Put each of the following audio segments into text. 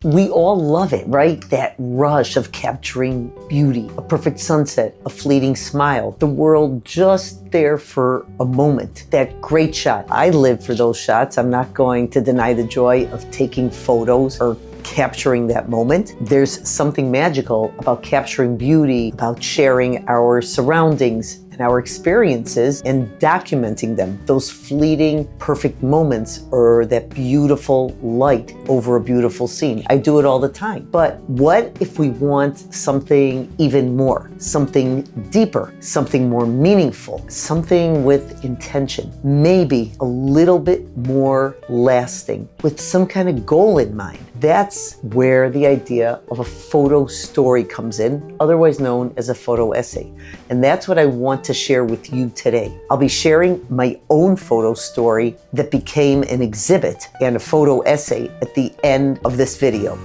We all love it, right? That rush of capturing beauty, a perfect sunset, a fleeting smile, the world just there for a moment. That great shot. I live for those shots. I'm not going to deny the joy of taking photos or capturing that moment. There's something magical about capturing beauty, about sharing our surroundings and our experiences and documenting them. Those fleeting, perfect moments or that beautiful light over a beautiful scene. I do it all the time. But what if we want something even more, something deeper, something more meaningful, something with intention, maybe a little bit more lasting, with some kind of goal in mind? That's where the idea of a photo story comes in, otherwise known as a photo essay. And that's what I want to share with you today. I'll be sharing my own photo story that became an exhibit and a photo essay at the end of this video.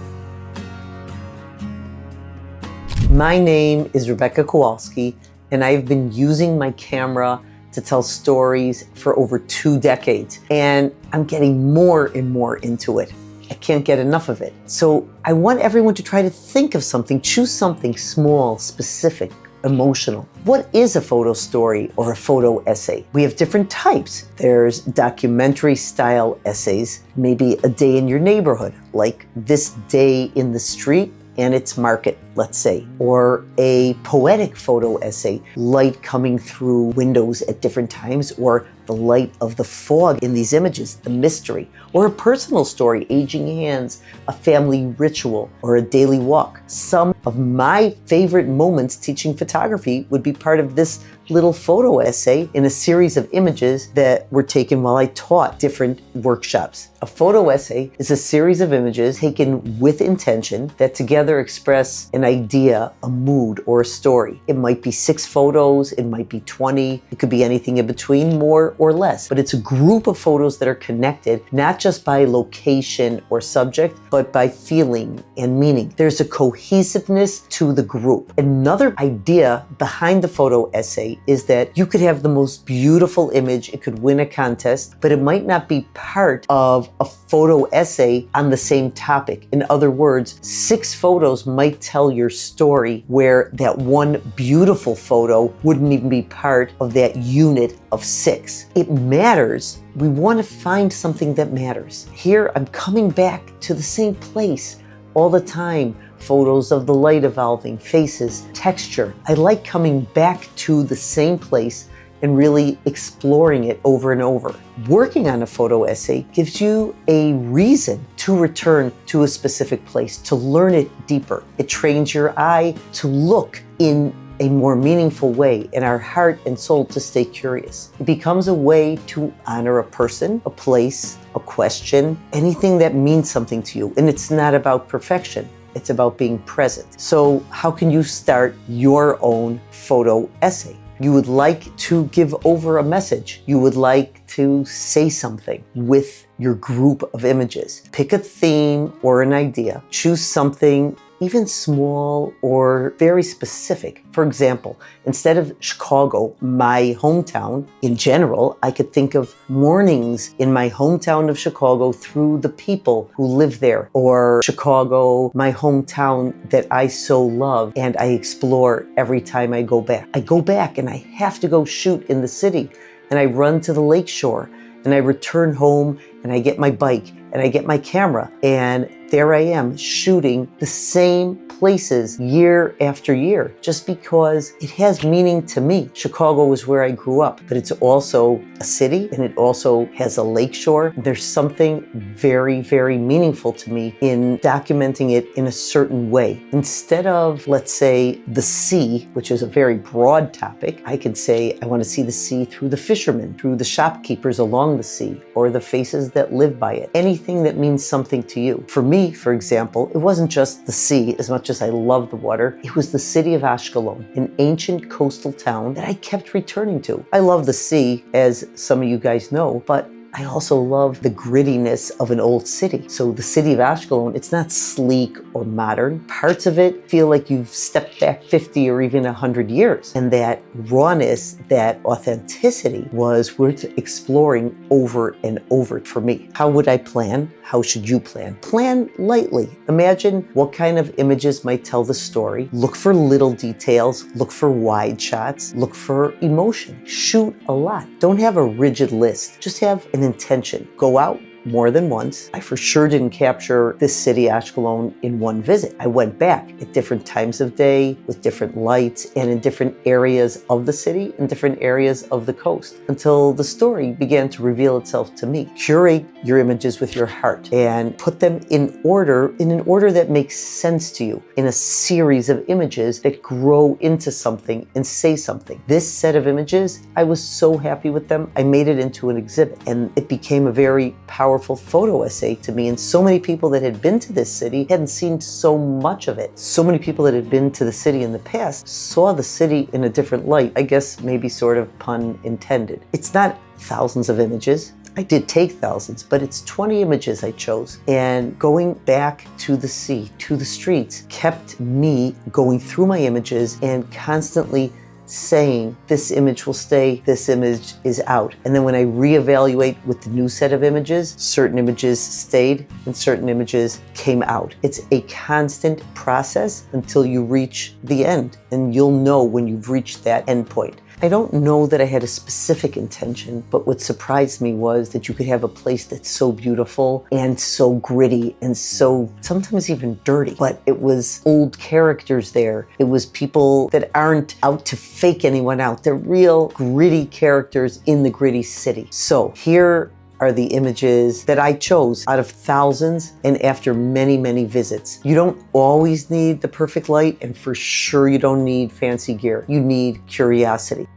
My name is Rebecca Kowalski, and I've been using my camera to tell stories for over 2 decades, and I'm getting more and more into it. I can't get enough of it. So I want everyone to try to think of something, choose something small, specific, emotional. What is a photo story or a photo essay? We have different types. There's documentary style essays, maybe a day in your neighborhood, like this day in the street and its market, let's say, or a poetic photo essay, light coming through windows at different times, or the light of the fog in these images, the mystery, or a personal story, aging hands, a family ritual, or a daily walk. Some of my favorite moments teaching photography would be part of this little photo essay in a series of images that were taken while I taught different workshops. A photo essay is a series of images taken with intention that together express an idea, a mood, or a story. It might be 6 photos, it might be 20, it could be anything in between, more or less, but it's a group of photos that are connected, not just by location or subject, but by feeling and meaning. There's a cohesiveness to the group. Another idea behind the photo essay is that you could have the most beautiful image, it could win a contest, but it might not be part of a photo essay on the same topic. In other words, 6 photos might tell your story where that one beautiful photo wouldn't even be part of that unit of 6. It matters. We want to find something that matters. Here, I'm coming back to the same place all the time. Photos of the light evolving, faces, texture. I like coming back to the same place and really exploring it over and over. Working on a photo essay gives you a reason to return to a specific place, to learn it deeper. It trains your eye to look in a more meaningful way, and our heart and soul to stay curious. It becomes a way to honor a person, a place, a question, anything that means something to you. And it's not about perfection. It's about being present. So how can you start your own photo essay? You would like to give over a message. You would like to say something with your group of images. Pick a theme or an idea. Choose something even small or very specific. For example, instead of Chicago, my hometown, in general, I could think of mornings in my hometown of Chicago through the people who live there. Or Chicago, my hometown that I so love and I explore every time I go back. I go back and I have to go shoot in the city, and I run to the lake shore, and I return home and I get my bike and I get my camera, and there I am shooting the same places year after year, just because it has meaning to me. Chicago is where I grew up, but it's also a city and it also has a lakeshore. There's something very, very meaningful to me in documenting it in a certain way. Instead of, let's say, the sea, which is a very broad topic, I could say I want to see the sea through the fishermen, through the shopkeepers along the sea, or the faces that live by it. Anything that means something to you. For me, for example, it wasn't just the sea as much as I love the water. It was the city of Ashkelon, an ancient coastal town that I kept returning to. I love the sea, as some of you guys know, but I also love the grittiness of an old city. So the city of Ashkelon, it's not sleek or modern. Parts of it feel like you've stepped back 50 or even 100 years. And that rawness, that authenticity was worth exploring over and over for me. How would I plan? How should you plan? Plan lightly. Imagine what kind of images might tell the story. Look for little details. Look for wide shots. Look for emotion. Shoot a lot. Don't have a rigid list. Just have an intention. Go out more than once. I for sure didn't capture this city, Ashkelon, in one visit. I went back at different times of day with different lights and in different areas of the city and different areas of the coast until the story began to reveal itself to me. Curate your images with your heart and put them in an order that makes sense to you, in a series of images that grow into something and say something. This set of images, I was so happy with them. I made it into an exhibit and it became a very powerful photo essay to me, and so many people that had been to this city hadn't seen so much of it. So many people that had been to the city in the past saw the city in a different light, I guess maybe sort of pun intended. It's not thousands of images. I did take thousands, but it's 20 images I chose. And going back to the sea, to the streets, kept me going through my images and constantly saying, this image will stay, this image is out. And then when I reevaluate with the new set of images, certain images stayed and certain images came out. It's a constant process until you reach the end, and you'll know when you've reached that end point. I don't know that I had a specific intention, but what surprised me was that you could have a place that's so beautiful and so gritty and so sometimes even dirty, but it was old characters there. It was people that aren't out to fake anyone out. They're real gritty characters in the gritty city. So here are the images that I chose out of thousands and after many, many visits. You don't always need the perfect light, and for sure you don't need fancy gear. You need curiosity.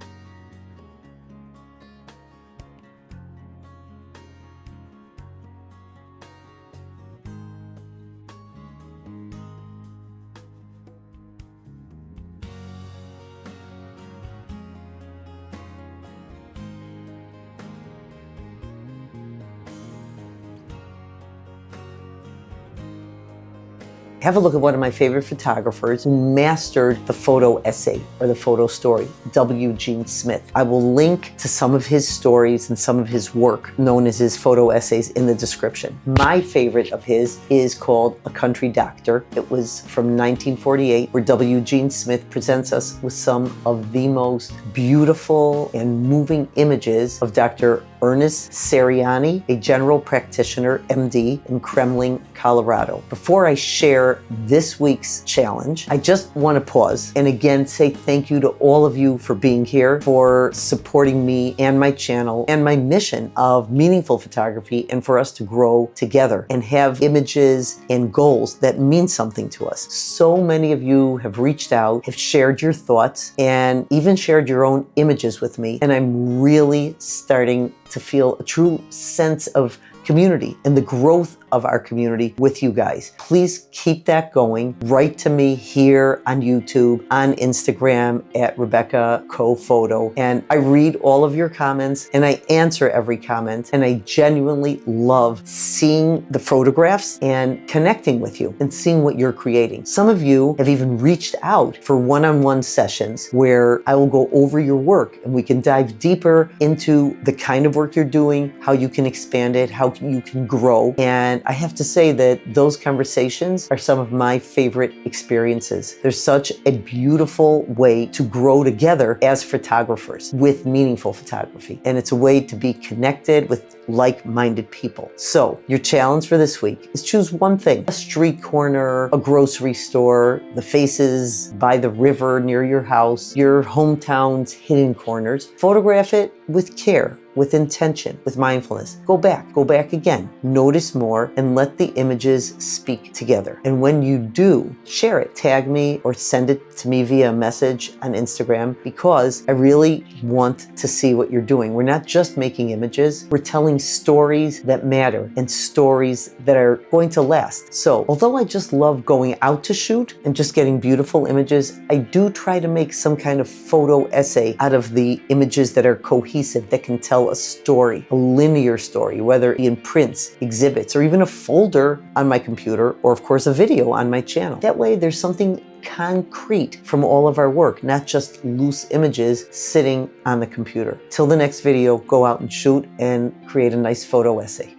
Have a look at one of my favorite photographers who mastered the photo essay or the photo story, W. Gene Smith. I will link to some of his stories and some of his work known as his photo essays in the description. My favorite of his is called A Country Doctor. It was from 1948, where W. Gene Smith presents us with some of the most beautiful and moving images of Dr. Ernest Seriani, a general practitioner, MD, in Kremling, Colorado. Before I share this week's challenge, I just want to pause and again say thank you to all of you for being here, for supporting me and my channel and my mission of meaningful photography, and for us to grow together and have images and goals that mean something to us. So many of you have reached out, have shared your thoughts, and even shared your own images with me, and I'm really starting to feel a true sense of community and the growth of our community with you guys. Please keep that going. Write to me here on YouTube, on Instagram at Rebecca Co Photo. And I read all of your comments and I answer every comment. And I genuinely love seeing the photographs and connecting with you and seeing what you're creating. Some of you have even reached out for one-on-one sessions where I will go over your work and we can dive deeper into the kind of work you're doing, how you can expand it, how you can grow. And I have to say that those conversations are some of my favorite experiences. There's such a beautiful way to grow together as photographers with meaningful photography. And it's a way to be connected with like-minded people. So your challenge for this week is choose one thing: a street corner, a grocery store, the faces by the river near your house, your hometown's hidden corners. Photograph it with care, with intention, with mindfulness. Go back again. Notice more and let the images speak together. And when you do, share it. Tag me or send it to me via message on Instagram, because I really want to see what you're doing. We're not just making images, we're telling stories that matter and stories that are going to last. So although I just love going out to shoot and just getting beautiful images, I do try to make some kind of photo essay out of the images that are cohesive, that can tell tell a story, a linear story, whether in prints, exhibits, or even a folder on my computer, or of course a video on my channel. That way there's something concrete from all of our work, not just loose images sitting on the computer. Till the next video, go out and shoot and create a nice photo essay.